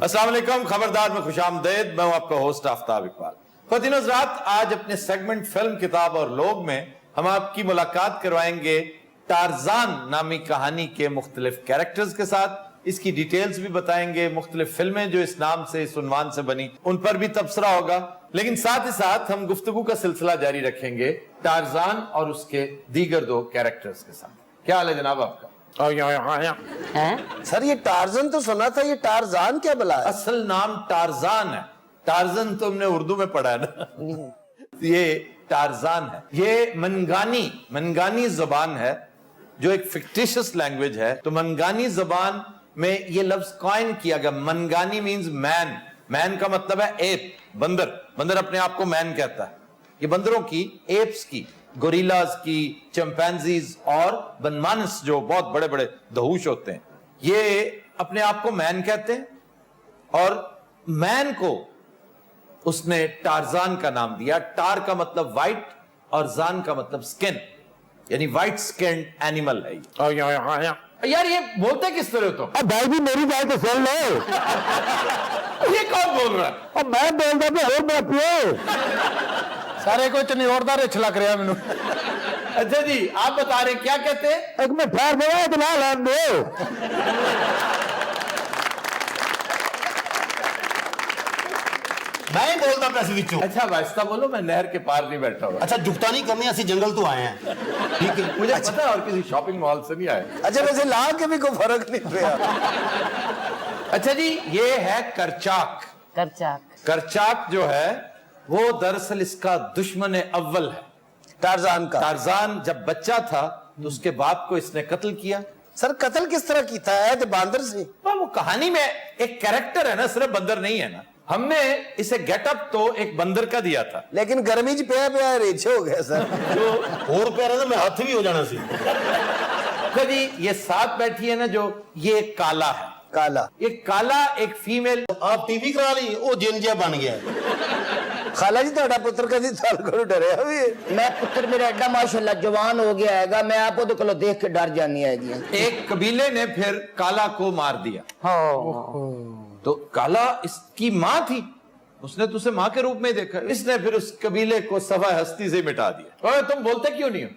अस्सलाम वालेकुम, खबरदार में खुशामदीद। मैं हूं आपका होस्ट आफ्ताब इकबाल। ख़वातीन और हज़रात, आज अपने सेगमेंट फिल्म, किताब और लोग में हम आपकी मुलाकात करवाएंगे टारजान नामी कहानी के मुख्तलिफ कैरेक्टर्स के साथ। इसकी डिटेल्स भी बताएंगे, मुख्तलिफ फिल्में जो इस नाम से, इस उन्वान से बनी, उन पर भी तबसरा होगा। लेकिन साथ ही साथ हम गुफ्तगू का सिलसिला जारी रखेंगे टारजान और उसके दीगर दो कैरेक्टर्स के साथ। क्या हाल है जनाब आपका? सर ये टार्जन तो सुना था, ये टारजान क्या बला है? असल नाम टारजान है। टार्जन तो हमने उर्दू में पढ़ा है ना। ये टारजान है। ये मनगानी जबान है जो एक फिक्टिशियस लैंग्वेज है। तो मनगानी जबान में ये लफ्ज कॉइन किया गया। मनगानी मींस मैन। मैन का मतलब है एप, बंदर। बंदर अपने आप को मैन कहता है। ये बंदरों की, एप्स की, गोरिल्लाज की, चिंपैंजीज और बनमानस जो बहुत बड़े बड़े दहूश होते हैं, ये अपने आप को मैन कहते हैं। और मैन को उसने टारजान का नाम दिया। टार का मतलब वाइट और जान का मतलब स्किन, यानी वाइट स्किन एनिमल है। यार ये बोलते किस तरह तो? भाई भी मेरी बात तो सुन लो। ये कौन बोल रहा है? अब मैं बोलता भी और बात पियो सारे को इतनी जोरदार रिछ लग रहा है मैनू। अच्छा जी, आप बता रहे क्या कहते हैं? एक में ठहर दो, इतना लान दो। मैं ही बोलता पैसे विचों। अच्छा वास्ता बोलो, मैं नहर के पार नहीं बैठा हुआ। अच्छा जुगता नहीं करनी, असि जंगल तो आए हैं। ठीक है, मुझे पता है, और किसी शॉपिंग मॉल से नहीं आए। अच्छा वैसे ला के भी कोई फर्क नहीं पड़ा। अच्छा जी, ये है करचाक। करचाक जो है वो दरअसल इसका दुश्मन अव्वल है टारजान का। टारजान जब बच्चा था तो उसके बाप को इसने कत्ल किया। सर कत्ल किस तरह की था? तो बांदर से? वो कहानी में एक कैरेक्टर है ना, सिर्फ बंदर नहीं है ना। हमने इसे गेटअप तो एक बंदर का दिया था, लेकिन गर्मी च पे रेछे हो गया सर। और प्यारा तो मैं हाथ भी हो जाना सी। जी ये साथ बैठी है ना जो, ये काला है। काला, ये काला एक फीमेल। आप टीवी करा ली, वो जिन जिहा बन गया। खाला जी ਤੁਹਾਡਾ ਪੁੱਤਰ कभी साल को डरिया भी? मैं पुत्र मेरा एडा माशाल्लाह जवान हो गया है, मैं आप ओदे कोलों देख के डर जानी है। एक कबीले ने फिर काला को मार दिया। तो काला इसकी माँ थी, उसने तो उसे माँ के रूप में देखा। इसने फिर उस कबीले को सवा हस्ती से मिटा दिया। और तुम बोलते क्यों नहीं हो?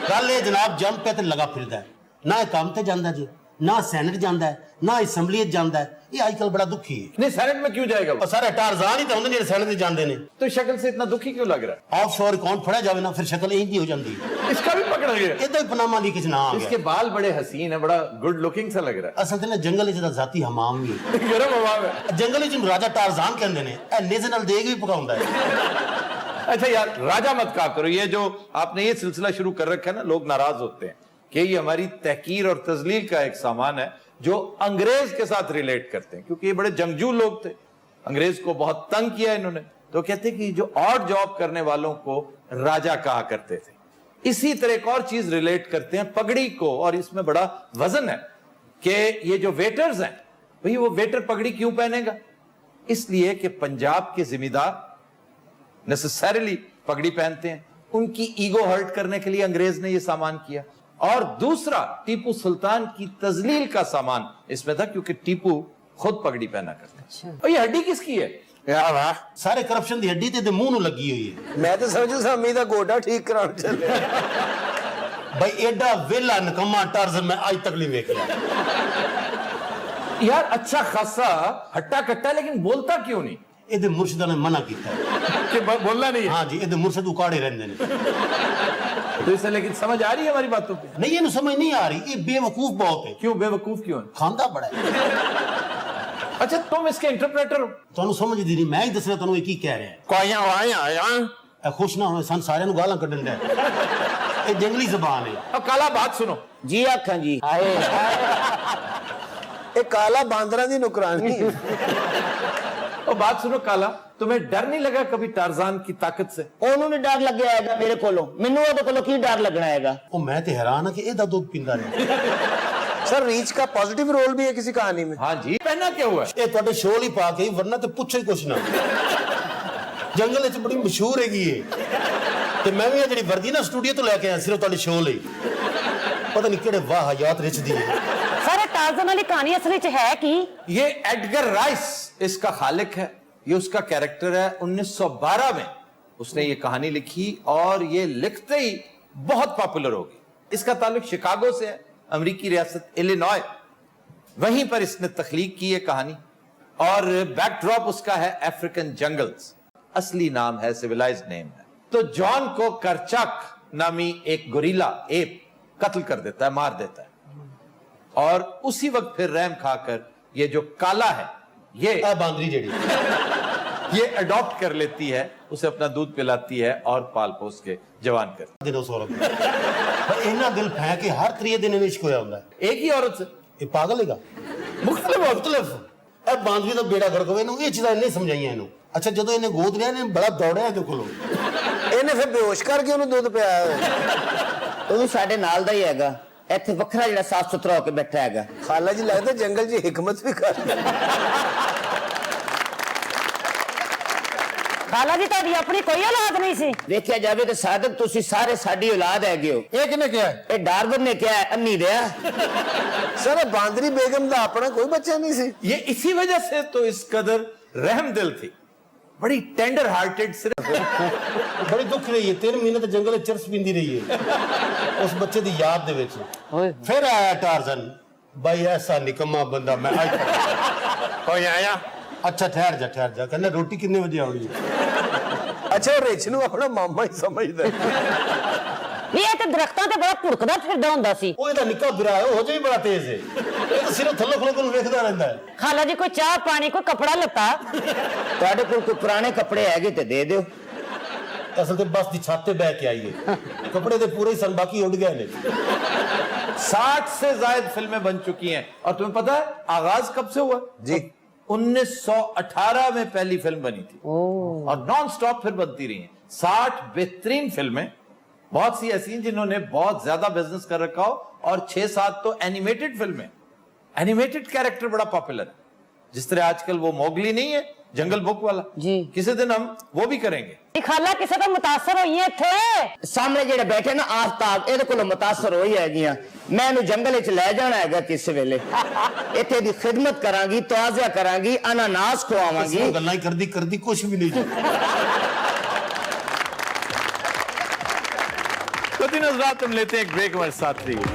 गल ये जनाब जंप पे ते लगा फिरदा है, ना काम ते जांदा जी, ना सैनेट जांदा है, ना असैम्बली जांदा है। ये आजकल बड़ा दुखी है। नहीं सैनेट में क्यों जाएगा वो? और सारे टारजान ही तो होंदे जेडे सैनेट जांदे ने। तो शक्ल से इतना दुखी क्यों लग रहा है? ऑफ शोर अकाउंट फड़ा जावे ना, फिर शक्ल इंज हो जाती है। इसका भी पकड़ा गया। इधर पनामा लीक च ना आ इसके गया। बाल बड़े हसीन है, बड़ा गुड लुकिंग सा लग रहा असल ते ना जंगल च जाती हमाम भी है। गरम हवा में जंगल च राजा टारजान कहंदे ने। ए नेज़ नाल देग भी पकाउंदा है। अच्छा यार, राजा मत कहा करो। ये जो आपने ये सिलसिला शुरू कर रखा है ना, लोग नाराज होते हैं कि ये हमारी तहकीर और तजलील का एक सामान है जो अंग्रेज के साथ रिलेट करते हैं, क्योंकि ये बड़े जंगजू लोग थे। अंग्रेज को बहुत तंग किया इन्होंने। तो कहते कि जो ऑड जॉब करने वालों को राजा कहा करते थे। इसी तरह एक और चीज रिलेट करते हैं, पगड़ी को। और इसमें बड़ा वजन है कि ये जो वेटर्स हैं, भाई वो वेटर पगड़ी क्यों पहनेगा? इसलिए कि पंजाब के जिम्मेदार नेसेसरीली पगड़ी पहनते हैं। उनकी ईगो हर्ट करने के लिए अंग्रेज ने यह सामान किया। और दूसरा, टीपू सुल्तान की तजलील का सामान इसमें था, क्योंकि टीपू खुद पगड़ी पहना करते हैं। और ये हड्डी किसकी है? यार वाह, सारे करप्शन दी हड्डी ते मुंह नु लगी हुई है। मैं तो समझू सामी दा गोडा ठीक कराउण चले। भाई एडा वेला नकम्मा टार्जन मैं आज तक नहीं देखा। यार अच्छा खासा हट्टा कट्टा, लेकिन बोलता क्यों नहीं? ਇਹਦੇ ਮੁਰਸ਼ਿਦਾਂ ने मना किया है कि बोलना नहीं है। हाँ जी, ਇਹਦੇ मुर्शिद उकाड़े रहंदे ने। तो इसे लेकिन समझ आ रही है हमारी बातों पे? नहीं, ये समझ नहीं आ रही। ये बेवकूफ बहुत है। क्यों बेवकूफ क्यों है? खांदा बड़ा है। अच्छा तुम इसके इंटरप्रेटर हो? ਤੁਹਾਨੂੰ ਸਮਝ ਦੀ ਨਹੀਂ, ਮੈਂ ਹੀ ਦੱਸਣਾ ਤੁਹਾਨੂੰ ਇਹ ਕੀ ਕਹਿ ਰਿਹਾ ਹੈ। कोया वाया यार, ਇਹ ਖੁਸ਼ ਨਾ ਹੋਏ ਸਨ, ਸਾਰਿਆਂ ਨੂੰ ਗਾਲਾਂ ਕੱਢਣ ਦਾ। ਇਹ ਜੰਗਲੀ ਜ਼ਬਾਨ ਹੈ। अब काला बात सुनो। जी आखा जी। ये काला बांदरा दी नुकरानी है। और बात सुनो काला, तुम्हें डर नहीं लगा कभी टारजान की ताकत से? ओनू नहीं डर लगे आएगा मेरे कोलों, मैनू ओदे कोलों की डर लगना हैगा? ਉਹ ਮੈਂ ਤੇ ਹੈਰਾਨ ਹਾਂ ਕਿ ਇਹਦਾ ਦੁੱਧ ਪੀਂਦਾ ਰਿਹਾ। सर रीच का पॉजिटिव रोल भी है किसी कहानी में? हाँ जी, पहना क्या हुआ है? ਇਹ ਤੁਹਾਡੇ ਸ਼ੋਅ ਲਈ ਪਾ ਕੇ ਹੀ, ਵਰਨਾ ਤੇ ਪੁੱਛੋ ਹੀ ਕੁਛ ਨਾ। ਜੰਗਲ ਵਿੱਚ ਬੜੀ ਮਸ਼ਹੂਰ ਹੈਗੀ ਏ। ਤੇ ਮੈਂ ਵੀ ਇਹ ਜਿਹੜੀ ਵਰਦੀ ਨਾ ਸਟੂਡੀਓ ਤੋਂ ਲੈ ਕੇ ਆਇਆ ਸਿਰਫ ਤੁਹਾਡੇ ਸ਼ੋਅ ਲਈ। ਪਤਾ ਨਹੀਂ ਕਿਹੜੇ ਵਾਹ ਹਯਾਤ ਰਿਚਦੀ ਹੈ। सारे टार्जन वाली कहानी असली च है की? ये एडगर राइस इसका खालिक है, ये उसका कैरेक्टर है। 1912 में उसने ये कहानी लिखी और ये लिखते ही बहुत पॉपुलर हो गई। इसका ताल्लुक शिकागो से है, अमेरिकी रियासत इलिनॉय, वहीं पर इसने तख्लीक की ये कहानी और बैकड्रॉप उसका है अफ्रीकन जंगल्स। असली नाम है, सिविलाइज्ड नेम है। तो जॉन को करचक नामी एक गोरिल्ला एप कत्ल कर देता है, मार देता है और उसी वक्त फिर रहम खाकर ये जो काला है ये बांदरी जेड़ी ये अडॉप्ट कर लेती है, उसे अपना दूध पिलाती है और पाल पोस के जवान करती ਦਿਨ ਉਸ ਔਰਤ ਦਾ ਪਰ ਇਹਨਾਂ ਦਿਲ ਫੈ ਕੇ ਹਰ ਤਰੀਏ ਦਿਨ ਇਸ਼ਕ ਹੋਇਆ ਹੁੰਦਾ ਹੈ। है। एक ही औरत से ਇਹ ਪਾਗਲ ਹੈਗਾ ਮੁxtਲਿਫ ਇਹ ਬਾਂਦਰੀ ਦਾ ਬੇੜਾ ਗਰਕ ਹੋਵੇ ਇਹਨੂੰ ਇਹ ਚੀਜ਼ਾਂ ਨਹੀਂ ਸਮਝਾਈਆਂ ਇਹਨੂੰ। ਅੱਛਾ ਜਦੋਂ ਇਹਨੇ ਗੋਦ ਲਿਆ ਇਹਨੇ ਬੜਾ ਦੌੜਿਆ ਇਹਦੇ ਕੋਲੋਂ ਇਹਨੇ ਫਿਰ ਬੇਹੋਸ਼ ਕਰਕੇ ਉਹਨੂੰ ਦੁੱਧ ਪਿਆਇਆ ਹੋਇਆ। ਉਹ ਵੀ ਸਾਡੇ ਨਾਲ ਦਾ ਹੀ ਹੈਗਾ, ਇੱਥੇ ਵੱਖਰਾ ਜਿਹੜਾ ਸਾਫ ਸੁਥਰਾ ਹੋ ਕੇ ਬੈਠਾ ਹੈਗਾ। ਖਾਲਾ ਜੀ ਲੱਗਦਾ ਜੰਗਲ 'ਚ ਹਿਕਮਤ ਵੀ ਕਰ खाला जी ਤੁਹਾਡੀ ਆਪਣੀ ਕੋਈ औलाद नहीं सी? ਵੇਖਿਆ ਜਾਵੇ ਤੇ ਸਾਦਕ ਤੁਸੀਂ ਸਾਰੇ ਸਾਡੀ ਔਲਾਦ ਹੈਗੇ ਹੋ। ਇਹ ਕਿਹਨੇ ਕਿਹਾ ਹੈ? ਇਹ ਡਾਰਵਨ ਨੇ ਕਿਹਾ ਹੈ, ਅੰਨੀ ਦਿਆ। ਸਰ ਬਾਂਦਰੀ ਬੇਗਮ ਦਾ ਆਪਣਾ ਕੋਈ ਬੱਚਾ ਨਹੀਂ ਸੀ। ये इसी वजह से तो इस कदर रहम दिल थी, बड़ी टेंडर हार्टेड सिर्फ ਬੜੀ ਦੁੱਖ ਰਹੀ ਹੈ। 3 ਮਹੀਨੇ ਤਾਂ ਜੰਗਲ 'ਚ ਚਰਸ ਪੀਂਦੀ ਰਹੀ ਹੈ ਉਸ ਬੱਚੇ ਦੀ ਯਾਦ ਦੇ ਵਿੱਚ। ਫਿਰ ਆਇਆ ਟਾਰਜ਼ਨ, ਭਾਈ ਐਸਾ ਨਿਕੰਮਾ ਬੰਦਾ ਮੈਂ ਅੱਜ कोई आया ਅੱਛਾ ਠਹਿਰ ਜਾ ਕਹਿੰਦਾ ਰੋਟੀ ਕਿੰਨੇ ਵਜੇ ਆਉਣੀ ਹੈ। ਅੱਛਾ ਉਹ ਰਿਚ ਨੂੰ ਆਪਣਾ ਮਾਮਾ ਹੀ ਸਮਝਦਾ। ਨਹੀਂ ਇਹ ਤੇ ਦਰਖਤਾਂ ਤੇ ਬੜਾ ਭੁੜਕਦਾ ਫਿਰਦਾ ਹੁੰਦਾ ਸੀ। ਉਹ ਇਹਦਾ ਨਿੱਕਾ ਬਿਰਾ ਹੈ, ਉਹ ਜੇ ਵੀ ਬੜਾ ਤੇਜ਼ ਹੈ। ਇਹ ਤਾਂ ਸਿਰਫ ਥੱਲੇ ਖਲੋ ਕੇ ਨੂੰ ਵੇਖਦਾ ਰਹਿੰਦਾ ਹੈ। ਖਾਲਾ ਜੀ ਕੋਈ ਚਾਹ ਪਾਣੀ ਕੋਈ ਕਪੜਾ ਲੱਤਾ? ਤੁਹਾਡੇ ਕੋਲ ਕੋਈ ਪੁਰਾਣੇ ਕੱਪੜੇ ਹੈਗੇ ਤੇ ਦੇ ਦਿਓ। ਅਸਲ ਤੇ ਬਸ ਦੀ ਛੱਤ ਤੇ ਬਹਿ ਕੇ ਆਈਏ, ਕੱਪੜੇ ਤੇ ਪੂਰੇ ਹੀ ਸਨ, ਬਾਕੀ ਉੱਡ गए ਨੇ। 60 से ज्यादा फिल्में बन चुकी हैं और तुम्हें पता है आगाज कब से हुआ? जी 1918 में पहली फिल्म बनी थी और नॉन स्टॉप फिर बनती रही हैं। 60 बेहतरीन फिल्में, बहुत सी ऐसी हैं जिन्होंने बहुत ज्यादा बिजनेस कर रखा हो और 6-7 तो एनिमेटेड फिल्में। एनिमेटेड कैरेक्टर बड़ा पॉपुलर है, जिस तरह आजकल वो मोगली नहीं है जंगल बुक वाला जी, किसी दिन हम वो भी करेंगे। खाला किसी तो मुतासर होई है इत्थे? ਸਾਹਮਣੇ ਜਿਹੜੇ ਬੈਠੇ ਨਾ ਆਫਤਾਬ, ਇਹਦੇ ਕੋਲੋਂ ਮੁਤਾਸਰ ਹੋਈ ਹੈਗੀਆਂ। ਮੈਂ ਇਹਨੂੰ ਜੰਗਲ ਵਿੱਚ ਲੈ ਜਾਣਾ ਹੈਗਾ ਕਿਸੇ ਵੇਲੇ, ਇੱਥੇ ਦੀ ਖਿਦਮਤ ਕਰਾਂਗੀ, ਤਵਾਜ਼ਿਆ ਕਰਾਂਗੀ, ਅਨਾਨਾਸ ਖਵਾਵਾਂਗੀ। ਇਸ ਗੱਲਾਂ ਹੀ ਕਰਦੀ ਕੁਝ ਵੀ ਨਹੀਂ ਜੀ। तो दिन हज़रात हम लेते हैं एक ब्रेक, हमारे साथ रहिए।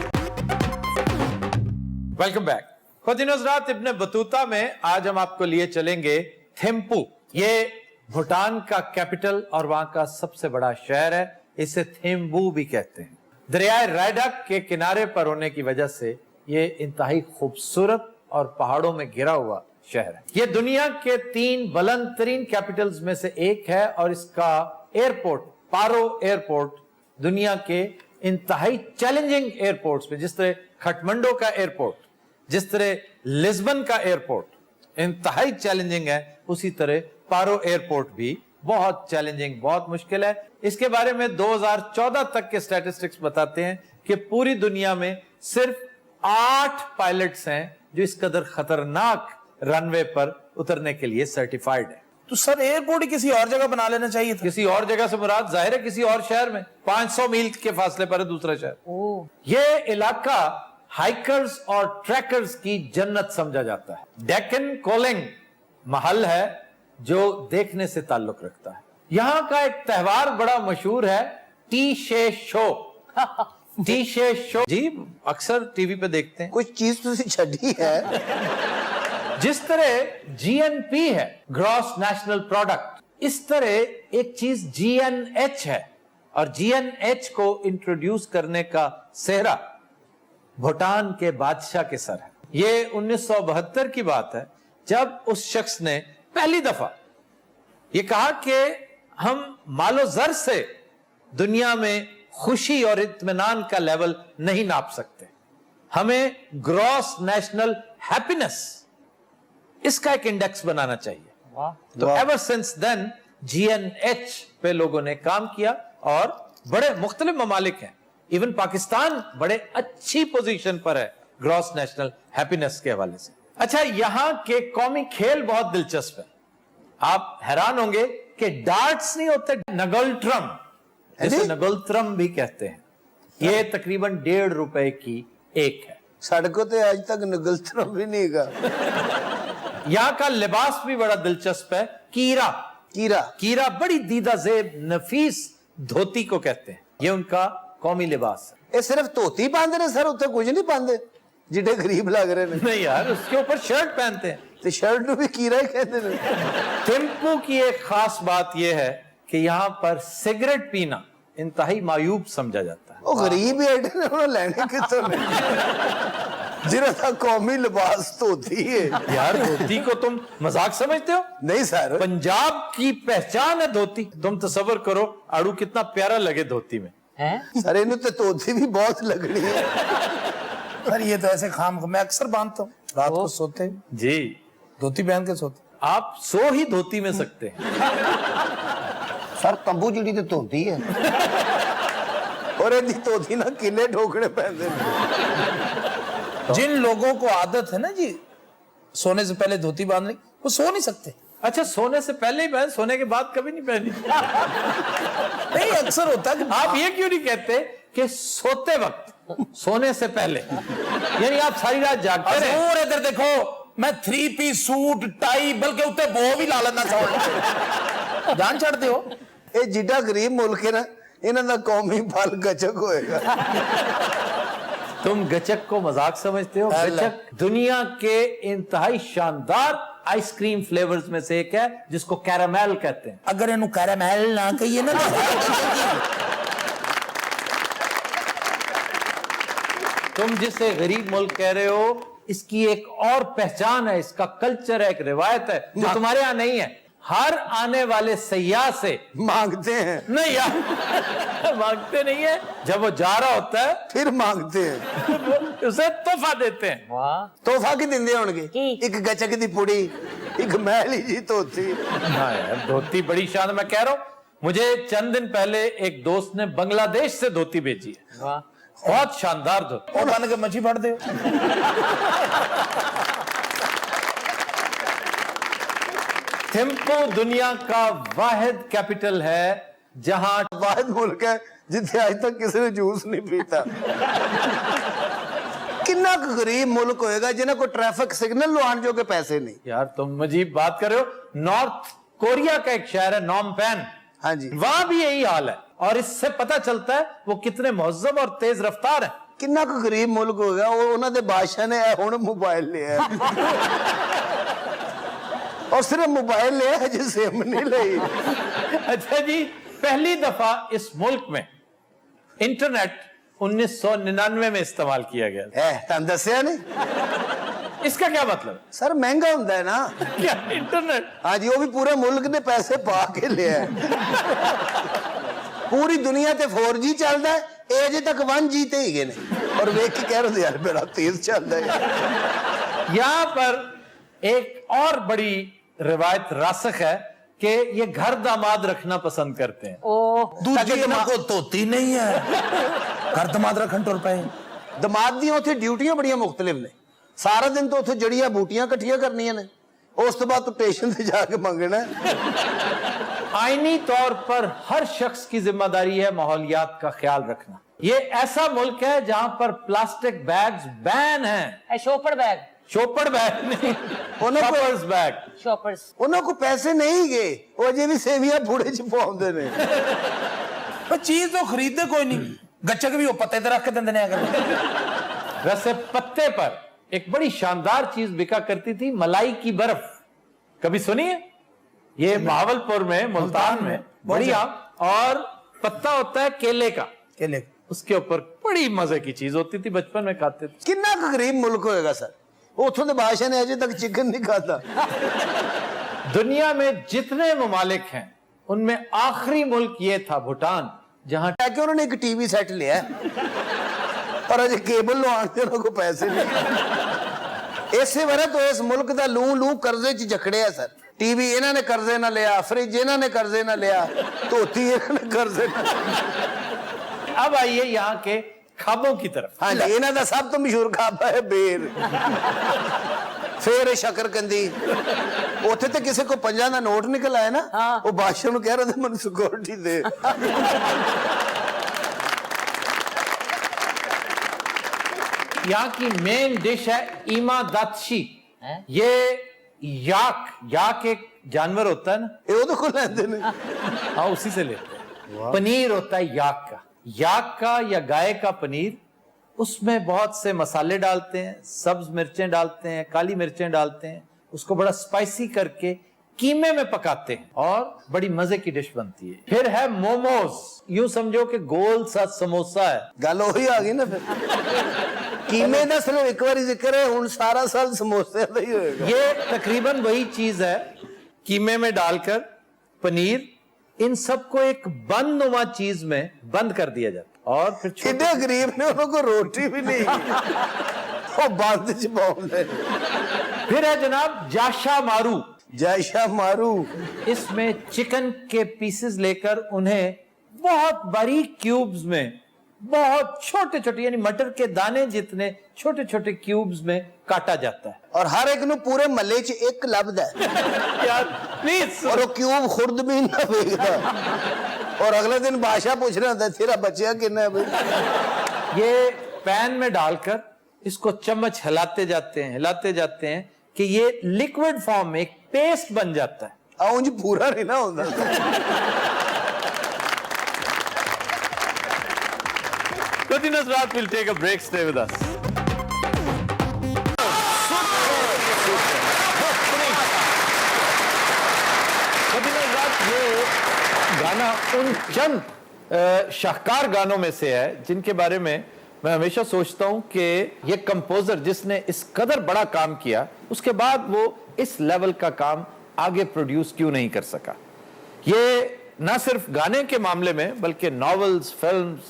Welcome back. खुद हज़रात इब्न बतूता में आज हम आपको लिए चलेंगे थिम्पू। ये भूटान का कैपिटल और वहां का सबसे बड़ा शहर है। इसे थिम्बू भी कहते हैं। दरियाए रायडक के किनारे पर होने की वजह से ये इंतहाई खूबसूरत और पहाड़ों में घिरा हुआ शहर है। ये दुनिया के 3 बुलंद तरीन कैपिटल्स में से एक है और इसका एयरपोर्ट पारो एयरपोर्ट दुनिया के इंतहाई चैलेंजिंग एयरपोर्ट्स में, जिस तरह खटमंडो का एयरपोर्ट, जिस तरह लिस्बन का एयरपोर्ट इंतहाई चैलेंजिंग है, उसी तरह पारो एयरपोर्ट भी बहुत चैलेंजिंग, बहुत मुश्किल है। इसके बारे में 2014 तक के स्टैटिस्टिक्स बताते हैं कि पूरी दुनिया में सिर्फ 8 पायलट्स हैं जो इस कदर खतरनाक रनवे पर उतरने के लिए सर्टिफाइड है। तो सर एयरपोर्ट ही किसी और जगह बना लेना चाहिए था। किसी और जगह से मुराद जाहिर है किसी और शहर में, 500 मील के फासले पर है दूसरा शहर। ये इलाका हाइकर्स और ट्रैकर्स की जन्नत समझा जाता है। डेक्कन कोलिंग महल है जो देखने से ताल्लुक रखता है। यहां का एक त्यौहार बड़ा मशहूर है, टी शे शो। टी शे शो जी अक्सर टीवी पे देखते हैं। कुछ चीज तो छड़ी है। जिस तरह जीएनपी है, ग्रॉस नेशनल प्रोडक्ट, इस तरह एक चीज जीएनएच है और जीएनएच को इंट्रोड्यूस करने का सेहरा भूटान के बादशाह के सर है। ये 1972 की बात है जब उस शख्स ने पहली दफा ये कहा कि हम मालो जर से दुनिया में खुशी और इत्मीनान का लेवल नहीं नाप सकते, हमें ग्रॉस नेशनल हैप्पीनेस इसका एक इंडेक्स बनाना चाहिए। तो एवर सिंस देन जीएनएच पे लोगों ने काम किया और बड़े मुख्तलिफ ममालिक हैं, इवन पाकिस्तान बड़े अच्छी पोजीशन पर है ग्रॉस नेशनल हैप्पीनेस के हवाले से। अच्छा, यहां के कौमी खेल बहुत दिलचस्प है। आप हैरान होंगे कि डार्ट्स नहीं होते, नगोल्ट्रम, जिसे नगोल्ट्रम भी कहते हैं, ये तकरीबन 1.5 रुपए की एक है। ਸਾਡੇ ਕੋ ਤੇ ਅੱਜ ਤੱਕ ਨਿਗਲਤਰਾ ਵੀ ਨਹੀਂ ਹੈਗਾ। यहाँ का लिबास भी बड़ा दिलचस्प है, कीरा। कीरा कीरा बड़ी दीदा जेब नफीस धोती को कहते हैं, ये उनका कौमी लिबास है। ਇਹ ਸਿਰਫ ਧੋਤੀ ਪਾਉਂਦੇ ਨੇ ਸਰ, ਉੱਤੇ ਕੁਝ ਨਹੀਂ ਪਾਉਂਦੇ ਜਿਹੜੇ ਗਰੀਬ ਲੱਗ ਰਹੇ ਨੇ। नहीं यार, उसके ऊपर शर्ट पहनते हैं। ਤੇ ਸ਼ਰਟ ਨੂੰ ਵੀ ਕੀਰਾ ਹੀ ਕਹਿੰਦੇ ਨੇ। थिम्पू की एक खास बात यह है कि यहाँ पर सिगरेट पीना इंतहाई मायूब समझा जाता है। ਉਹ ਗਰੀਬ ਹੀ ਐਡੇ ਨੇ, ਉਹਨਾਂ ਲੈਣੇ ਕਿੱਥੋਂ ਨੇ ਜਿਹਨਾਂ ਦਾ ਕੌਮੀ ਲਿਬਾਸ ਧੋਤੀ ਹੈ। यार धोती को तुम मजाक समझते हो? नहीं सर, पंजाब की पहचान है धोती। तुम तसव्वुर करो आड़ू कितना प्यारा लगे धोती में। सर इन्हें तो धोती भी बहुत लगनी है। सर ये तो ऐसे खाम को मैं अक्सर बांधता हूँ, रात को सोते जी, धोती पहन के सोते। आप सो ही धोती में सकते हैं। ਸਰ ਤੰਬੂ ਜਿਹੜੀ ਤੇ ਧੋਂਦੀ ਹੈ। और इनकी धोती ना किन्ने ठोकने पैंदे ने। जिन लोगों को आदत है ना जी सोने से पहले धोती बांधने की, वो सो नहीं सकते। अच्छा, सोने से पहले ही पहन, सोने के बाद कभी नहीं पहनी? नहीं अक्सर होता है कि आप ये क्यों नहीं कहते कि सोते वक्त, सोने से पहले? यानी आप सारी रात जागते रहे। और इधर देखो, मैं 3 पीस सूट टाई बल्कि उत्ते बो भी ला लेना चाहता जान छड़ते हो। ये जिड्डा गरीब मुल्क है ना, इन्हां दा कौमी फल गचक होएगा। तुम गचक को मजाक समझते हो? गचक दुनिया के इंतहाई शानदार आइसक्रीम फ्लेवर्स में से एक है, जिसको कैरामेल कहते हैं। अगर इन्हू कैरामेल ना कहिए ना तुम जिसे गरीब मुल्क कह रहे हो, इसकी एक और पहचान है, इसका कल्चर है, एक रिवायत है जो तुम्हारे यहाँ नहीं है। हर आने वाले सयाह से मांगते हैं, नहीं यार मांगते नहीं है, जब वो जा रहा होता है फिर मांगते हैं। उसे तोहफा देते हैं। तोहफा की दिंदे होणगे? की? एक गचक दी पुड़ी, एक मैली जी धोती। हाँ यार, धोती बड़ी शान। मैं कह रहा हूँ, मुझे चंद दिन पहले एक दोस्त ने बांग्लादेश से धोती भेजी है, बहुत शानदार धोती। और बन के मछली फड़ दे। थिम्पू दुनिया का वाहिद कैपिटल है जहां वाहिद मुल्क है जिथे आज तक किसी ने जूस नहीं पीता। कितना गरीब मुल्क होएगा जिन्हें को ट्रैफिक सिग्नल लवाने जो के पैसे नहीं। यार तुम अजीब बात कर रहे हो। नॉर्थ कोरिया का एक शहर है नॉमपेन, हाँ जी, वहां भी यही हाल है, और इससे पता चलता है वो कितने मुहज्जब और तेज रफ्तार है। कितना गरीब मुल्क होगा। वो उन्होंने बादशाह ने हुण मोबाइल लिया और सिर्फ मोबाइल लिया है, जी सिम नहीं ली। अच्छा जी, पहली दफा इस मुल्क में इंटरनेट 1999 में इस्तेमाल किया गया। तुम दसिया नहीं? इसका क्या मतलब? सर महंगा होता है ना। क्या इंटरनेट? हाँ जी, वो भी पूरे मुल्क ने पैसे पा के लिया है। पूरी दुनिया ते 4G चलता है, अजे तक 1G ते ही गए ने, और वेख के कह रहे यार बड़ा तेज चलता है। यहां पर एक और बड़ी रिवायत रासख है कि ये घर दामाद रखना पसंद करते हैं। दूसरी को धोती नहीं है, घर दमाद रखन टुर पे। दमाद दी उत्थे ड्यूटियां बड़ियां मुख्तलिफ ने। सारा दिन तो उत्थे जड़ियां बूटियां इकट्ठियां करनियां ने, उस तो बाद तो स्टेशन से जाके मंगना है। आईनी तौर पर हर शख्स की जिम्मेदारी है माहौलियात का ख्याल रखना। ये ऐसा मुल्क है जहां पर प्लास्टिक बैग्स बैन हैं। शॉपर बैग, शॉपर बैग नहीं, उन्हें कोई- शॉपर्स बैग। शॉपर्स। उन्होंने को पैसे नहीं गए, वो अजे भी सेवियां बूढ़े च पाउंदे ने। पर चीज तो खरीदते कोई नहीं, गच्चक भी वो पत्ते ते रख के देंदे ने। अगर वैसे पत्ते पर एक बड़ी शानदार चीज बिका करती थी, मलाई की बर्फ। कभी सुनी है? ये बहावलपुर में, मुल्तान में बड़ी आम, और पत्ता होता है केले का, केले उसके ऊपर बड़ी मजे की चीज होती थी, बचपन में खाते थे। कितना गरीब मुल्क होएगा सर। उथों दे बादशाह ने अजे तक चिकन नहीं खाता। दुनिया में जितने ममालिक हैं उनमें आखिरी मुल्क ये था भूटान, जहां कि उन्होंने एक टीवी सेट लिया है, और अजे केबल लवाने दे उन्हां को पैसे नहीं। इसे वजह तो इस मुल्क दा लू लू कर्जे च जकड़िया सर। टीवी इन्हां ने कर्जे ना लिया, फ्रिज इन्हां ने कर्जे ना लिया, धोती इन्हां ने कर्जे ना। अब आइए यहाँ के खाबों की तरफ। हाँ जी, इन्हां दा सब तो मशहूर खाबा है बेर, फिर शकरकंदी। उत्थे ते किसी को 50 दा नोट निकल आया ना, वो बादशाह नूं कह रहे थे मैनूं सिक्योरिटी दे। यहाँ की मेन डिश है ईमा दातशी। ये याक एक जानवर होता है ना, ਇਹ ਉਹਦੇ ਕੋਲ ਲੈਂਦੇ ਨੇ। हाँ उसी से लेते हैं। पनीर होता है याक का या गाय का पनीर, उसमें बहुत से मसाले डालते हैं, सब्ज मिर्चें डालते हैं, काली मिर्चें डालते हैं, उसको बड़ा स्पाइसी करके कीमे में पकाते हैं और बड़ी मजे की डिश बनती है। फिर है मोमोज, यूं समझो कि गोल सा समोसा है। ਗੱਲ ਉਹੀ ਆ ਗਈ ਨਾ ਫਿਰ। ਕੀਮੇ ਦਾ ਸਿਰਫ ਇੱਕ ਵਾਰੀ ਜ਼ਿਕਰ ਹੈ, ਹੁਣ ਸਾਰਾ ਸਾਲ ਸਮੋਸਿਆਂ ਦਾ ਹੀ ਹੋਏਗਾ। ये तकरीबन वही चीज है, कीमे में डालकर पनीर, इन सबको एक बंद नुमा चीज में बंद कर दिया जाता है और फिर ਕਿੱਡੇ ਗਰੀਬ ਨੇ, ਉਹਨਾਂ ਕੋਲ ਰੋਟੀ ਵੀ ਨਹੀਂ, ਉਹ ਬੰਦ ਚ ਪਾਉਂਦੇ। फिर है जनाब जाशा मारू। ਜੈਸ਼ਾ ਮਾਰੂ। इसमें चिकन के पीसेस लेकर उन्हें बहुत बारीक क्यूब्स में, बहुत छोटे छोटे यानी मटर के दाने जितने छोटे छोटे क्यूब्स में काटा जाता है। ਔਰ ਹਰ ਇੱਕ ਨੂੰ ਪੂਰੇ ਮਹੱਲੇ ਚ ਇੱਕ ਲੱਭਦਾ ਹੈ, यार प्लीज, ਔਰ ਉਹ ਕਿਊਬ ਖੁਰਦ ਵੀ ਨਾ ਵੇਖਦਾ, ਔਰ ਅਗਲੇ ਦਿਨ ਬਾਦਸ਼ਾਹ ਪੁੱਛ ਰਿਹਾ ਹੁੰਦਾ ਤੇਰਾ ਬਚਿਆ ਕਿੰਨਾ ਹੈ ਬਈ। ये पैन में डालकर इसको चम्मच हिलाते जाते हैं कि ये लिक्विड फॉर्म में एक पेस्ट बन जाता है। ਆ ਉਂਝ ਪੂਰਾ ਨਹੀਂ ਨਾ ਹੁੰਦਾ। Nusrat will take a break. Stay with us. ये गाना उन चंद शाहकार गानों में से है जिनके बारे में मैं हमेशा सोचता हूं कि ये कंपोजर जिसने इस कदर बड़ा काम किया, उसके बाद वो इस लेवल का काम आगे प्रोड्यूस क्यों नहीं कर सका। ये ना सिर्फ गाने के मामले में बल्कि novels, films,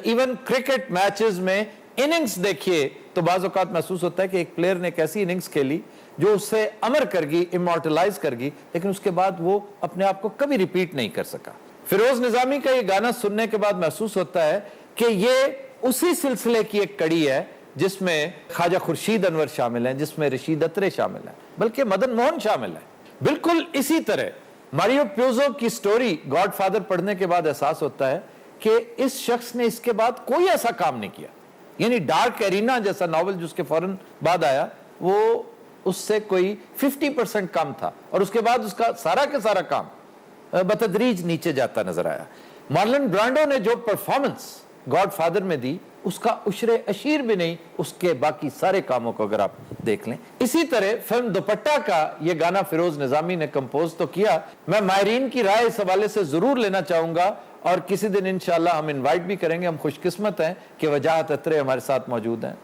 even cricket matches में इनिंग्स देखिए तो बाज़ औक़ात महसूस होता है कि एक प्लेयर ने एक ऐसी इनिंग्स खेली जो उससे अमर कर गई, इमॉर्टलाइज कर गई, लेकिन उसके बाद वो अपने आप को कभी रिपीट नहीं कर सका। फिरोज निजामी का ये गाना सुनने के बाद महसूस होता है कि ये उसी सिलसिले की एक कड़ी है जिसमें ख्वाजा खुर्शीद अनवर शामिल हैं, जिसमें रशीद अत्रे शामिल हैं, बल्कि मदन मोहन शामिल हैं। बिल्कुल इसी तरह मारियो प्यूजो की स्टोरी गॉडफादर पढ़ने के बाद एहसास होता है कि इस शख्स ने इसके बाद कोई ऐसा काम नहीं किया, यानी डार्क एरिना जैसा नॉवल जो उसके फौरन बाद आया वो उससे कोई 50% कम था और उसके बाद उसका सारा के सारा काम बतदरीज नीचे जाता नजर आया। मार्लन ब्रांडो ने जो परफॉर्मेंस गॉडफादर में दी उसका उशरे अशीर भी नहीं उसके बाकी सारे कामों को अगर आप देख लें। इसी तरह फिल्म दुपट्टा का ये गाना फिरोज निजामी ने कंपोज तो किया, मैं मायरीन की राय इस हवाले से जरूर लेना चाहूंगा और किसी दिन इंशाल्लाह हम इनवाइट भी करेंगे। हम खुशकिस्मत हैं कि वजाहत अत्रे हमारे साथ मौजूद हैं,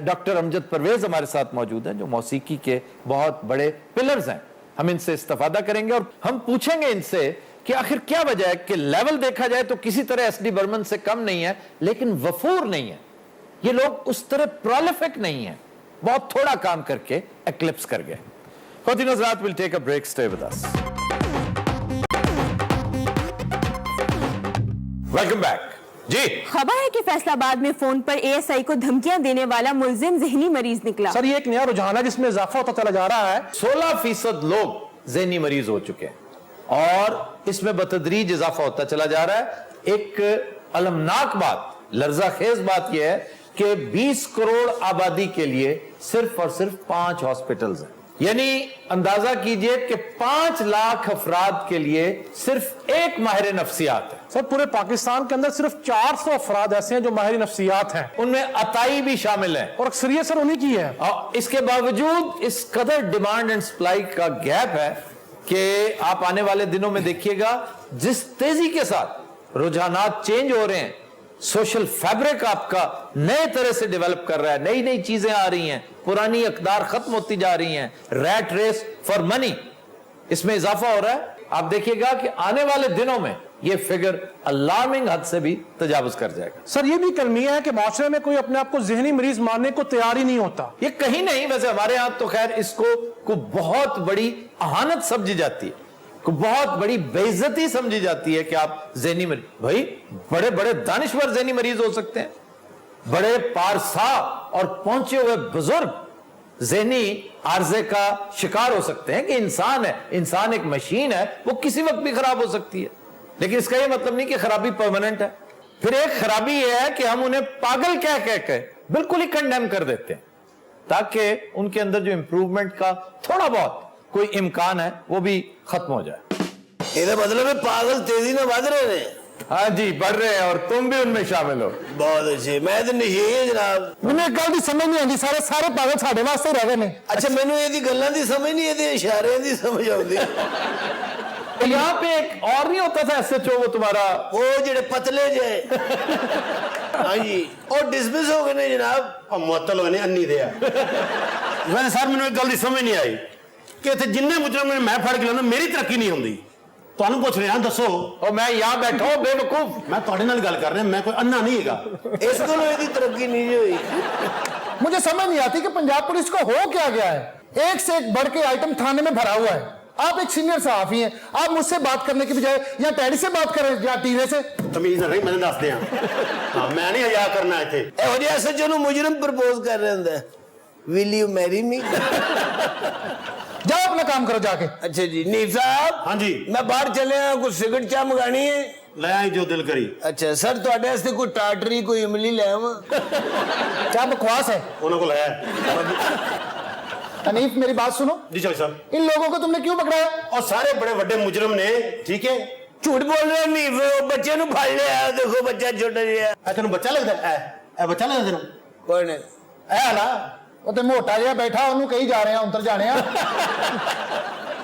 डॉक्टर अमजद परवेज हमारे साथ मौजूद हैं जो मौसीकी के बहुत बड़े पिलर्स हैं। हम इनसे इस्तेफादा करेंगे और हम पूछेंगे इनसे कि आखिर क्या वजह है कि लेवल देखा जाए तो किसी तरह एसडी बर्मन से कम नहीं है लेकिन वफूर नहीं है, ये लोग उस तरह प्रोलिफिक नहीं है, बहुत थोड़ा काम करके एक्लिप्स कर गए। Khoti Nusrat will take a break. Stay with us. Welcome back. जी, खबर है कि फैसलाबाद में फोन पर एएसआई को धमकियां देने वाला मुलजिम ज़हनी मरीज निकला। सर ये एक नया रुझान है जिसमें इजाफा होता चला जा रहा है। 16% लोग ज़हनी मरीज हो चुके हैं और इसमें बतदरीज इजाफा होता चला जा रहा है। एक अलमनाक बात, लर्जाखेज बात यह है कि 20 करोड़ आबादी के लिए सिर्फ और सिर्फ 5 हॉस्पिटल्स हैं, यानी अंदाजा कीजिए कि 5 लाख अफराद के लिए सिर्फ एक माहिर नफ्सियात है। सर पूरे पाकिस्तान के अंदर सिर्फ 400 अफराद ऐसे हैं जो माहिर नफ्सियात हैं, उनमें अताई भी शामिल है और अक्सरियत सर उन्हीं की है। और इसके बावजूद इस कदर डिमांड एंड सप्लाई का गैप है कि आप आने वाले दिनों में देखिएगा जिस तेजी के साथ रुझानात चेंज हो रहे हैं, सोशल फैब्रिक आपका नए तरह से डेवलप कर रहा है, नई नई चीजें आ रही हैं, पुरानी अकदार खत्म होती जा रही हैं, रैट रेस फॉर मनी इसमें इजाफा हो रहा है। आप देखिएगा कि आने वाले दिनों में ये फिगर अलार्मिंग हद से भी तजावुज कर जाएगा। सर ये भी कलमिया है कि माशरे में कोई अपने आप को ज़हनी मरीज मानने को तैयार ही नहीं होता। ये कहीं नहीं, वैसे हमारे यहां तो खैर इसको को बहुत बड़ी अहानत समझी जाती है, को बहुत बड़ी बेइज्जती समझी जाती है कि आप ज़हनी मरीज, भाई बड़े बड़े दानिश्वर ज़हनी मरीज हो सकते हैं, बड़े पारसा और पहुंचे हुए बुजुर्ग ज़हनी आर्जे का शिकार हो सकते हैं कि इंसान है, इंसान एक मशीन है, वो किसी वक्त भी खराब हो सकती है, लेकिन इसका यह मतलब नहीं कि खराबी परमानेंट है। फिर एक खराबी यह है कि हम उन्हें पागल कह के बिल्कुल ही कंडेम कर देते हैं, ताकि उनके अंदर जो इंप्रूवमेंट का थोड़ा बहुत कोई इम्कान है वो भी खत्म हो जाए। ਇਹਦਾ ਮਤਲਬ ਹੈ ਪਾਗਲ ਤੇਜ਼ੀ ਨਾਲ ਵੱਧ ਰਹੇ ਨੇ। हाँ जी, बढ़ रहे हैं और तुम भी उनमें शामिल हो। ਬਹੁਤ ਅੱਛੇ, ਮੈਂ ਤਾਂ ਨਹੀਂ ਹੈ ਜਨਾਬ। ਮੈਨੂੰ ਇੱਕ ਗੱਲ ਦੀ ਸਮਝ नहीं आती, सारे पागल साढ़े वास्ते रह गए ने। ਅੱਛਾ, ਮੈਨੂੰ ਇਹਦੀ ਗੱਲਾਂ ਦੀ ਸਮਝ ਨਹੀਂ, ਇਹਦੇ ਇਸ਼ਾਰਿਆਂ ਦੀ ਸਮਝ ਆਉਂਦੀ। तो यहाँ पे एक और नहीं होता था SHO, वो तुम्हारा ਉਹ ਜਿਹੜੇ ਪਤਲੇ ਜੇ ਹਾਂਜੀ ਉਹ ਡਿਸਮਿਸ ਹੋ ਗਏ ਨੇ ਜਨਾਬ। ਮੁਅੱਤਲ ਹੋਏ ਨੇ ਅੰਨੀ ਦੇ ਆ ਵੈਸੇ ਸਰ ਮੈਨੂੰ ਇੱਕ ਗੱਲ ਦੀ ਸਮਝ ਨਹੀਂ ਆਈ ਕਿ ਇੱਥੇ ਜਿੰਨੇ ਮੁਜਰਮ ਨੇ ਮੈਂ ਫੜ ਕੇ ਲਿਆਉਂਦਾ, ਮੇਰੀ ਤਰੱਕੀ ਨਹੀਂ ਹੁੰਦੀ। ਤੁਹਾਨੂੰ ਪੁੱਛ ਰਿਹਾ, ਦੱਸੋ। और मैं यहाँ बैठा हूँ बेवकूफ। ਮੈਂ ਤੁਹਾਡੇ ਨਾਲ ਗੱਲ ਕਰ ਰਿਹਾ, ਮੈਂ ਕੋਈ ਅੰਨਾ ਨਹੀਂ ਹੈਗਾ। ਇਸ ਕੋਲੋਂ ਇਹਦੀ ਤਰੱਕੀ ਨਹੀਂ ਜੀ ਹੋਈ। मुझे समझ नहीं आती कि पंजाब पुलिस को हो क्या गया है, एक से एक बढ़ के आइटम थाने में भरा हुआ है। आप एक सीनियर सहाफी हैं, आप मुझसे बात करने की बजाय या टैडी से बात करें या टीरे से। ਤਮੀਜ਼ ਨਾਲ ਨਹੀਂ, ਮੈਨੂੰ ਦੱਸ ਦਿਆਂ। ਹਾਂ, ਮੈਂ ਨਹੀਂ ਹਜਾ ਕਰਨਾ ਇੱਥੇ। ਇਹੋ ਜਿਹਾ SHO ਨੂੰ ਮੁਜਰਮ ਪ੍ਰਪੋਜ਼ ਕਰ ਰਿਹਾ ਹੁੰਦਾ, ਵਿਲ ਯੂ ਮੈਰੀ ਮੀ। जाओ अपना काम करो जाके। ਅੱਛਾ ਜੀ, ਨੀਫ ਸਾਹਿਬ। ਹਾਂਜੀ। ਮੈਂ ਬਾਹਰ ਚੱਲਿਆ, ਕੁਝ ਸਿਗਰਟ ਚਾਹ ਮੰਗਾਣੀ ਹੈ। ਲੈ ਆਈ ਜੋ ਦਿਲ ਕਰੀ। ਅੱਛਾ ਸਰ, ਤੁਹਾਡੇ ਵਾਸਤੇ ਕੋਈ ਟਾਟਰੀ, ਕੋਈ ਇਮਲੀ ਲੈ ਆਵਾਂ? क्या बकवास है। ਉਹਨਾਂ ਕੋਲ ਹੈ। हनीफ मेरी बात सुनो, ਜੀ ਚੌਧਰੀ ਸਾਹਿਬ, इन लोगों को तुमने क्यों पकड़ा है? ਉਹ ਸਾਰੇ ਬੜੇ ਵੱਡੇ ਮੁਜਰਮ ਨੇ, ਠੀਕ ਹੈ। ਝੂਠ ਬੋਲ ਰਿਹਾ ਨੀਫ, ਉਹ ਬੱਚੇ ਨੂੰ ਫੜ ਲਿਆ, ਦੇਖੋ ਬੱਚਾ ਛੋਟਾ ਜਿਹਾ। ਇਹ ਤੈਨੂੰ ਬੱਚਾ ਲੱਗਦਾ? ਇਹ ਬੱਚਾ ਲੱਗਦਾ ਤੈਨੂੰ? ਕੋਈ ਨਹੀਂ। ਇਹ ਨਾ वो तो मोटा जिहा बैठा, ਉਹਨੂੰ कही जा रहे हैं उतर जाने हैं।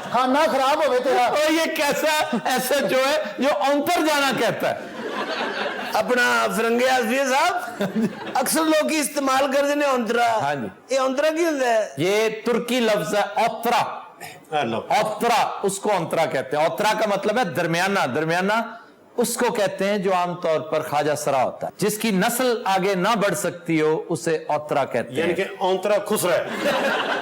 खाना खराब हो तेरा। और ये कैसा SHO है जो अंतर जाना कहता है? अपना फिरंगे आसफिया साहब, अक्सर लोग ही इस्तेमाल करते हैं औंतरा। हाँ जी। ये औंतरा की होता है? ये तुर्की लफ्ज है औतरा। ਇਹ ਲਓ। औतरा, उसको औतरा कहते हैं। औतरा का मतलब है दरमियाना। दरमियाना उसको कहते हैं जो आमतौर पर ख्वाजा सरा होता है, जिसकी नस्ल आगे ना बढ़ सकती हो, उसे औतरा कहते यानी हैं। कि औंतरा खुसरा है।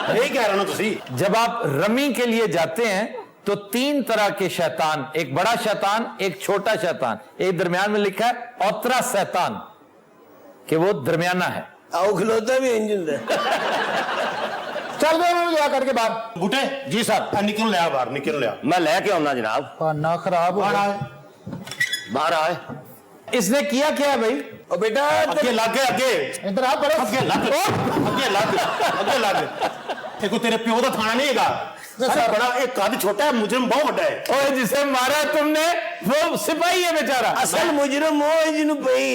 यही कह रहा ना तुसी। जब आप रमी के लिए जाते हैं तो 3 तरह के शैतान, एक बड़ा शैतान, एक छोटा शैतान, एक दरमियान में लिखा है औतरा शैतान, कि वो दरमियाना है। आओ खिलौता भी इंजन है। चल गए उन्होंने लिया करके बाहर। बूटे जी साहब, निकल लिया बाहर, निकल लिया। मैं लेके आऊंगा जनाब। खाना खराब हो गया। बाहर आए। इसने किया क्या है भाई? और बेटा अगे लग अगे इधर आ बड़े। अगे लग अगे लग। ये कोई तेरे प्यो का थाना नहीं हैगा। सारा बड़ा एक कद छोटा है, मुजरम बहुत बड़ा है। ओए, जिसे मारा तुमने वो सिपाही है बेचारा। असल मुजरम वो है जिन्हों पई।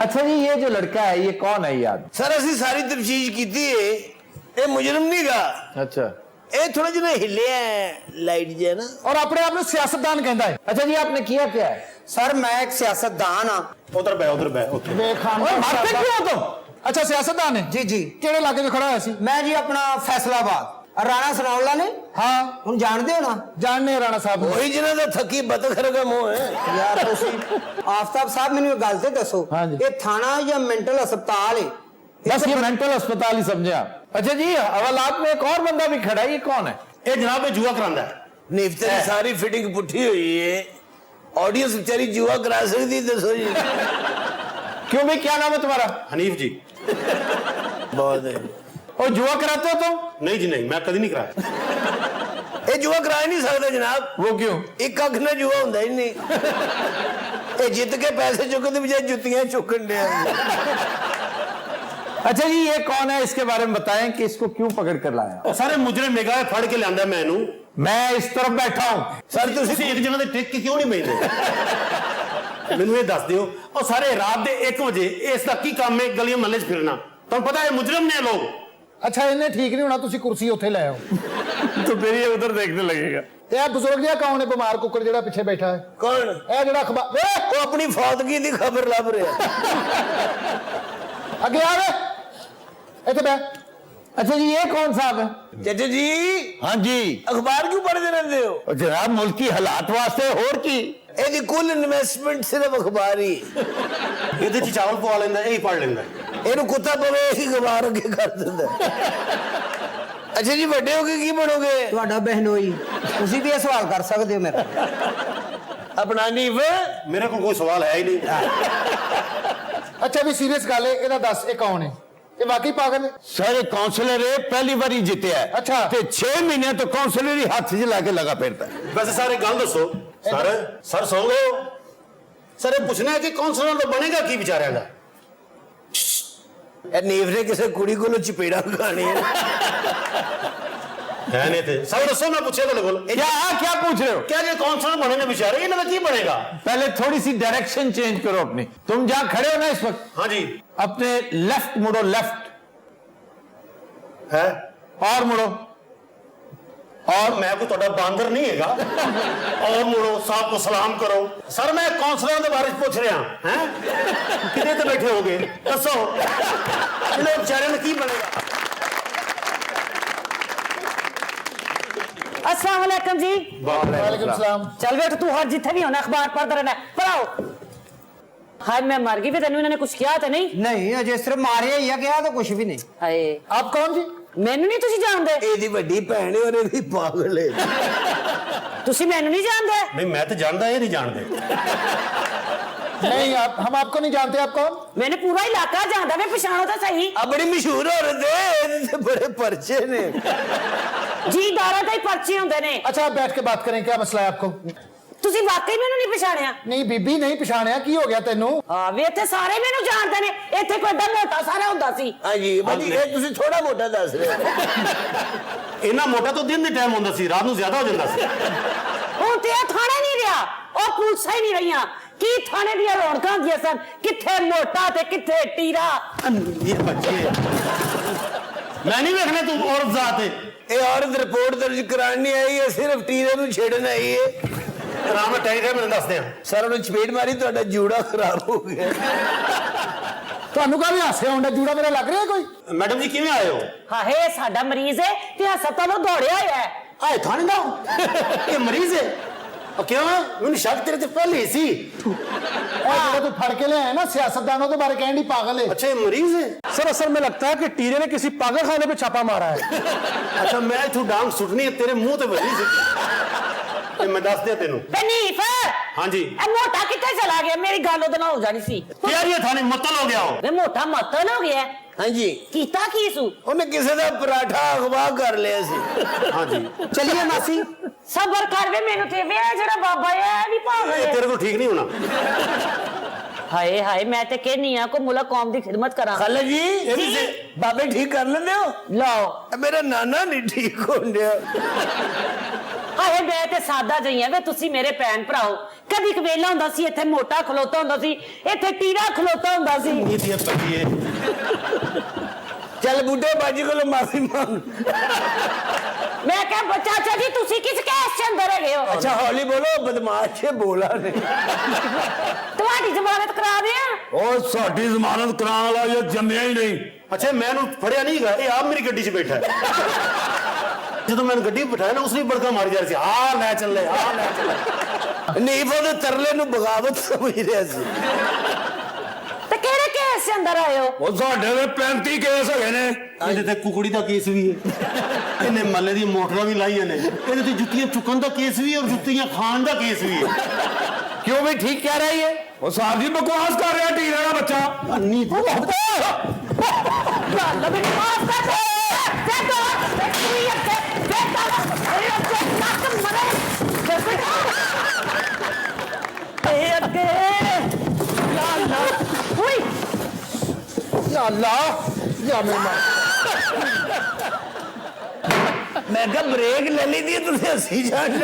अच्छा जी, ये जो लड़का है ये कौन है याद? सर असि सारी तफ्तीश की थी, ये मुजरम नहीं गा, अच्छा, ये थोड़ा जिना हिलिया है लाइट जे ना। और अपने आप में सियासतदान कहता है। अच्छा जी, आपने किया क्या है? सर मैं एक सियासतदान हाँ। उधर बह उधर। बेखान ओए, मारते क्यों हो तुम? अच्छा सियासतदान है जी जी। केड़े इलाके में खड़ा है सी? मैं जी अपना फैसलाबाद राणा सनाउल्ला ने। हाँ हम जानते हो ना? जानने राणा साहब वही जिन्हों का थकी बतख रगा मुंह है। यार ਤੁਸੀਂ ਆਫਤਾਬ ਸਾਹਿਬ ਮੈਨੂੰ ਗੱਲ ਤੇ ਦੱਸੋ, हाँ जी। ਇਹ ਥਾਣਾ ਜਾਂ ਮੈਂਟਲ ਹਸਪਤਾਲ ਹੈ? बस ये मेंटल अस्पताल ही समझे आप। अच्छा जी, हवालात में एक और बंदा भी खड़ा है, ये कौन है? ये जनाब जुआ करांदा है। नीफते की सारी फिटिंग पुठी हुई है, ऑडियंस बेचारी जुआ करा सकती, दसो जी। क्यों भाई, क्या नाम है तुम्हारा? हनीफ जी। बहुत है। और जुआ कराते हो तुम? नहीं जी नहीं, मैं कभी नहीं कराया। ये जुआ करा ही नहीं सकते जनाब। वो क्यों? एक अख ना जुआ होता ही नहीं। ये जित के पैसे चुकने बजाय जुतियां चुकन दे। अच्छा जी, ये कौन है, इसके बारे में बताएं कि इसको क्यों पकड़ कर लाया? और सारे मुजरम निगाह फड़ के लांदा मैं इनू। मैं इस तरफ बैठा हूं। सर तुसी एक जगह ते टिक के क्यों नहीं बैठे? ਮੈਨੂੰ ਇਹ ਦੱਸ ਦਿਓ, ਉਹ ਸਾਰੇ ਰਾਤ ਦੇ 1 ਵਜੇ ਇਸ ਦਾ ਕੀ ਕੰਮ ਹੈ ਗਲੀਆਂ ਮਹੱਲੇ 'ਚ ਫਿਰਨਾ? ਤੁਹਾਨੂੰ ਪਤਾ ਹੈ ਮੁਜਰਮ ਨੇ ਲੋग। अच्छा इन्हें ठीक नहीं होना, तुसी कुर्सी उत्थे ले आओ। तो फिर ये उधर देखने लगेगा। ते आ बुजुर्ग जिहा कौन है बीमार कुकर जेड़ा पीछे बैठा है? कौन? ए जेड़ा अखबार वो अपनी फौतगी की खबर लभ रहा। आगे आ वे इथे बैठ। अच्छा जी, ये कौन साहब है? चाचा जी हाँ जी। अखबार क्यों पढ़ते रहते हो? और जनाब मुल्की हालात वास्ते और की ਇਹਦੀ ਕੁੱਲ ਇਨਵੈਸਟਮੈਂਟ ਸਿਰਫ ਅਖਬਾਰ ਹੀ। ਇਹਦੇ 'ਚ ਚਾਵਲ ਪਵਾ ਲੈਂਦਾ, ਇਹ ਹੀ ਪੜ ਲੈਂਦਾ। ਇਹਨੂੰ ਕੁੱਤਾ ਪਵੇ ਇਹੀ ਅਖਬਾਰ ਅੱਗੇ ਕਰ ਦਿੰਦਾ। ਅੱਛਾ ਜੀ, ਵੱਡੇ ਹੋ ਕੇ ਕੀ ਬਣੋਗੇ? ਤੁਹਾਡਾ ਬਹਿਨੋਈ। ਤੁਸੀਂ ਵੀ ਇਹ ਸਵਾਲ ਕਰ ਸਕਦੇ ਹੋ ਮੇਰਾ। ਆਪਣਾ ਨੀਵ मेरे को कोई सवाल है ही नहीं। अच्छा भी सीरियस गल है, एदा दस ये कौन है? ये वाकई पागल है? सर काउंसलर है, पहली बार ही जीते है। अच्छा। ते 6 महीने तो काउंसलर ही हाथ से लाके लगा फिरता है। वैसे सारे गल दसो सर सुन लो। सर ये पूछना है कि कौंसलर तो बनेगा की बेचारे का? ਇਹ ਨੀਵ ਨੇ ਕਿਸੇ ਕੁੜੀ ਕੋਲੋਂ ਚਪੇੜਾ ਖਾਣੀ ਹੈ ਹੈ ਨਹੀਂ ਤੇ ਸਭ ਦੱਸੋ ਮੈਂ ਪੁੱਛਿਆ ਤੁਹਾਡੇ ਕੋਲ क्या पूछ रहे हो? क्या ये काउंसलर बने ने बेचारे इन्हें की बनेगा पहले थोड़ी सी डायरेक्शन चेंज करो अपनी। तुम जहां खड़े हो ना इस वक्त, हाँ जी अपने लेफ्ट मुड़ो, लेफ्ट है और मुड़ो। और मैं कोई ਤੁਹਾਡਾ ਬਾਂਦਰ ਨਹੀਂ ਹੈਗਾ और मुड़ो साहब को सलाम करो सर मैं काउंसलर ਦੇ ਬਾਰੇ ਪੁੱਛ ਰਿਹਾ हैं ਕਿਤੇ ਤੇ ਬੈਠੇ ਹੋਗੇ ਦੱਸੋ ਇਹਨਾਂ ਵਿਚਾਰਿਆਂ ਨੂੰ ਕੀ ਬਣੇਗਾ अस्सलाम वालेकुम जी। वालेकुम सलाम। चल बेटा तू हर जिथे भी होना अखबार पढ़ता रहना पढ़ाओ। हाय मैं मर गई फिर तेन इन्होंने कुछ किया तो नहीं? ਨਹੀਂ ਅਜੇ ਸਿਰਫ ਮਾਰਿਆ ਹੀ ਆ ਕਿਹਾ ਤਾਂ ਕੁਝ ਵੀ ਨਹੀਂ हाय आप कौन जी? मैनू नहीं तुसी जानदे ਇਹਦੀ ਵੱਡੀ ਭੈਣ ਹੈ ਔਰ ਇਹਦੀ ਪਾਗਲ ਹੈ तुसी मैनू नहीं जानदे ਨਹੀਂ ਮੈਂ ਤਾਂ ਜਾਣਦਾ ਇਹ ਨਹੀਂ ਜਾਣਦੇ नहीं आप हम आपको नहीं जानते। आप कौन? मैंने पूरा इलाका जानदा वे पछाणो तो सही ਆ ਬੜੀ ਮਸ਼ਹੂਰ ਔਰਤ ਹੈ ਇਹਦੇ ਤੇ ਬੜੇ ਪਰਚੇ ਨੇ जी दारा ते ही पर्चे हुंदे ने अच्छा आप बैठ के बात करें, क्या मसला है आपको? तुसी वाकई मैनू नहीं पछाणिया नहीं बीबी नहीं पछाणिया की हो गया तेनू? हां वे इत्थे सारे मैनू जानदे ने इत्थे कोई ਏਡਾ ਮੋਟਾ ਸਾਰਾ ਹੁੰਦਾ ਸੀ ਹਾਂਜੀ ਬਾਜੀ ਇਹ ਤੁਸੀਂ ਥੋੜਾ ਮੋਟਾ ਦੱਸ ਰਹੇ ਹੋ ਇੰਨਾ ਮੋਟਾ ਤਾਂ ਦਿਨ ਦੇ ਟਾਈਮ ਹੁੰਦਾ ਸੀ ਰਾਤ ਨੂੰ ਜ਼ਿਆਦਾ ਹੋ ਜਾਂਦਾ ਸੀ ਹੁਣ ਤੇ ਇਹ ਥਾਣੇ ਨਹੀਂ ਰਿਹਾ ਉਹ ਪੁਲਿਸਾਂ ਹੀ ਨਹੀਂ ਰਹੀਆਂ ਕੀ ਥਾਣੇ ਦੀਆਂ ਰੌਣਕਾਂ ਹੁੰਦੀਆਂ ਸਨ ਕਿੱਥੇ ਮੋਟਾ ਤੇ ਕਿੱਥੇ ਟੀਰਾ ਇਹ ਬੱਚੇ ਮੈਂ ਨਹੀਂ ਵੇਖਣਾ ਤੂੰ ਔਰਤ ਜ਼ਾਤ ਹੈ ਇਹ ਔਰਤ ਰਿਪੋਰਟ ਦਰਜ ਕਰਾਉਣ ਨਹੀਂ ਆਈ ਹੈ ਸਿਰਫ ਟੀਰੇ ਨੂੰ ਛੇੜਨ ਆਈ ਹੈ ਆਰਾਮ ਨਾਲ ਟੈਲੀਗ੍ਰਾਮ ਮੈਨੂੰ ਦੱਸ ਦਿਆਂ ਸਰ ਉਹਨੇ ਚਪੇੜ ਮਾਰੀ ਤੁਹਾਡਾ ਜੂੜਾ ਖਰਾਬ ਹੋ ਗਿਆ ਤੁਹਾਨੂੰ ਕਾਹਦੇ ਹਾਸੇ ਆਉਂਦਾ? ਜੂੜਾ ਮੇਰਾ ਲੱਗ ਰਿਹਾ ਕੋਈ? ਮੈਡਮ ਜੀ ਕਿਵੇਂ ਆਏ ਹੋ ਹਾਏ ਸਾਡਾ ਮਰੀਜ਼ ਹੈ ਤੇ ਹਸਪਤਾਲੋਂ ਦੌੜਿਆ ਹੋਇਆ ਹੈ ਆਏ ਥਾਣੇ ਦਾ ਇਹ ਮਰੀਜ਼ ਹੈ ਉਹ ਕਿਉਂ ਮੈਨੂੰ ਸ਼ੱਕ ਤੇਰੇ ਤੇ ਪਹਿਲੇ ਹੀ ਸੀ और जो तू फड़ के ले आया ना सियासतदानों के बारे कहने पागल है। ਅੱਛਾ ਇਹ ਮਰੀਜ਼ ਹੈ सर असल में लगता है कि टीरे ने किसी पागल खाने पे छापा मारा है। ਅੱਛਾ ਮੈਂ ਇਥੋਂ ਡਾਂਗ ਸੁੱਟਣੀ ਹੈ ਤੇਰੇ ਮੂੰਹ ਤੇ ਵੱਜੀ ਸੀ ਇਹ ਮੈਂ ਦੱਸ ਦਿਆਂ ਤੈਨੂੰ ਤਨੀਫ ਹਾਂਜੀ ਇਹ ਮੋਟਾ ਕਿੱਥੇ ਚਲਾ ਗਿਆ ਮੇਰੀ ਗੱਲ ਉਹਦੇ ਨਾਲ ਹੋ ਜਾਣੀ ਸੀ ਯਾਰ ਇਹ ਥਾਣੇ ਮੁੱਤਲ ਹੋ ਗਿਆ ਹੋ ਵੇ ਮੋਟਾ ਮਤਨ ਹੋ ਗਿਆ ਹਾਂਜੀ ਕੀਤਾ ਕੀ ਸੂ ਉਹਨੇ ਕਿਸੇ ਦਾ ਪਰਾਠਾ ਅਗਵਾ ਕਰ ਲਿਆ ਸੀ ਹਾਂਜੀ ਚਲਿਏ ਮਾਸੀ ਸਬਰ ਕਰ ਵੇ ਮੈਨੂੰ ਤੇ ਵੇ ਇਹ ਜਿਹੜਾ ਬਾਬਾ ਹੈ ਇਹ ਵੀ ਪਾਗਲ ਇਹ ਹੈ ਤੇਰੇ ਕੋਲ ਠੀਕ ਨਹੀਂ ਹੋਣਾ ਹਾਏ ਹਾਏ ਮੈਂ ਤੇ ਕਹਿਨੀ ਆ ਕੋ ਮੁਲਾ ਕੌਮ ਦੀ ਖਿਦਮਤ ਕਰਾਂ ਖਾਲਾ ਜੀ ਇਹ ਵੀ ਜੀ। ਬਾਬੇ ਠੀਕ ਕਰ ਲੈਂਦੇ ਹੋ ਲਓ ਇਹ ਮੇਰਾ ਨਾਨਾ ਨਹੀਂ ਠੀਕ ਹੁੰਦਿਆ ਹਾਏ ਮੈਂ ਤੇ ਸਾਦਾ ਜਈਆਂ ਵੇ ਤੁਸੀਂ ਮੇਰੇ ਭੈਣ ਭਰਾਓ ਕਦੀ ਕਵੇਲਾ ਹੁੰਦਾ ਸੀ ਇੱਥੇ ਮੋਟਾ ਖਲੋਤਾ ਹੁੰਦਾ ਸੀ ਇੱਥੇ ਟੀਰਾ ਖਲੋਤਾ ਹੁੰਦਾ ਸੀ ਇਹ ਤੇ ਪੱਕੀਏ ਚੱਲ ਬੁੱਢੇ ਬਾਜੀ ਕੋਲੋਂ ਮਾਫੀ ਮੰਗ ਮੈਂ ਕਿਹਾ ਚਾਚਾ ਜੀ ਤੁਸੀਂ ਕਿਸ ਕੇਸ ਚ ਅੰਦਰ ਹੈਗੇ ਹੋ ਅੱਛਾ ਹੌਲੀ ਬੋਲੋ ਬਦਮਾਸ਼ ਹੈ ਬੋਲਾ ਨੇ ਤੁਹਾਡੀ ਜ਼ਮਾਨਤ ਕਰਾ ਦਿਆਂ ਉਹ ਸਾਡੀ ਜ਼ਮਾਨਤ ਕਰਾਉਣ ਵਾਲਾ ਇਹ ਜੰਮਿਆ ਹੀ ਨਹੀਂ। ਅੱਛਾ ਮੈਂ ਇਹਨੂੰ ਫੜਿਆ ਨਹੀਂ ਹੈਗਾ ਇਹ ਆਪ ਮੇਰੀ ਗੱਡੀ 'ਚ ਬੈਠਾ ਹੈ ਜਦੋਂ ਮੈਨੂੰ ਗੱਡੀ 'ਚ ਬਿਠਾਇਆ ਨਾ ਉਸਨੇ ਬੜਕਾ ਮਾਰੀ ਜਾ ਰਹੀ ਸੀ ਆ ਲੈ ਚੱਲੇ ਆ ਲੈ ਚੱਲੇ ਨਹੀਂ ਉਹਦੇ ਤਰਲੇ ਨੂੰ ਬਗਾਵਤ ਸਮਝ ਰਿਹਾ ਸੀ ਤੇ ਕਿਹੜੇ ਕੇਸ ਚ ਅੰਦਰ ਆਏ ਹੋ ਉਹ ਸਾਡੇ ਦੇ 35 ਕੇਸ ਹੈਗੇ ਨੇ। ਇਹਦੇ ਤੇ ਕੁਕੜੀ ਦਾ ਕੇਸ ਵੀ ਹੈ ਇਹਨੇ ਮੱਲੇ ਦੀ ਮੋਟਰਾਂ ਵੀ ਲਾਈਆਂ ਨੇ ਇਹਦੇ ਤੇ ਜੁੱਤੀਆਂ ਚੁੱਕਣ ਦਾ ਕੇਸ ਵੀ ਹੈ ਔਰ ਜੁੱਤੀਆਂ ਖਾਣ ਦਾ ਕੇਸ ਵੀ ਹੈ क्यों भी ठीक कह रहा है ये ਉਹ ਸਾਹਿਬ ਜੀ ਬਕਵਾਸ ਕਰ ਰਿਹਾ ਟੀਰੇ ਦਾ ਬੱਚਾ। ਨਹੀਂ ਗੱਲ ਮੈਨੂੰ ਮਾਫ ਕਰ ਦੇ ਤੇ ਦੋ ਤੇ ਤੂੰ ਇਹ ਤੇ ਬੇਟਾ ਇਹ ਤੇ ਨੱਕ ਮਰੇ ਇਹ ਅੱਗੇ ਯਾ ਅੱਲਾ ਉਈ या अल्लाह या मेहमान मैं क्या ब्रेक ले ली थी तुझे हंसी जान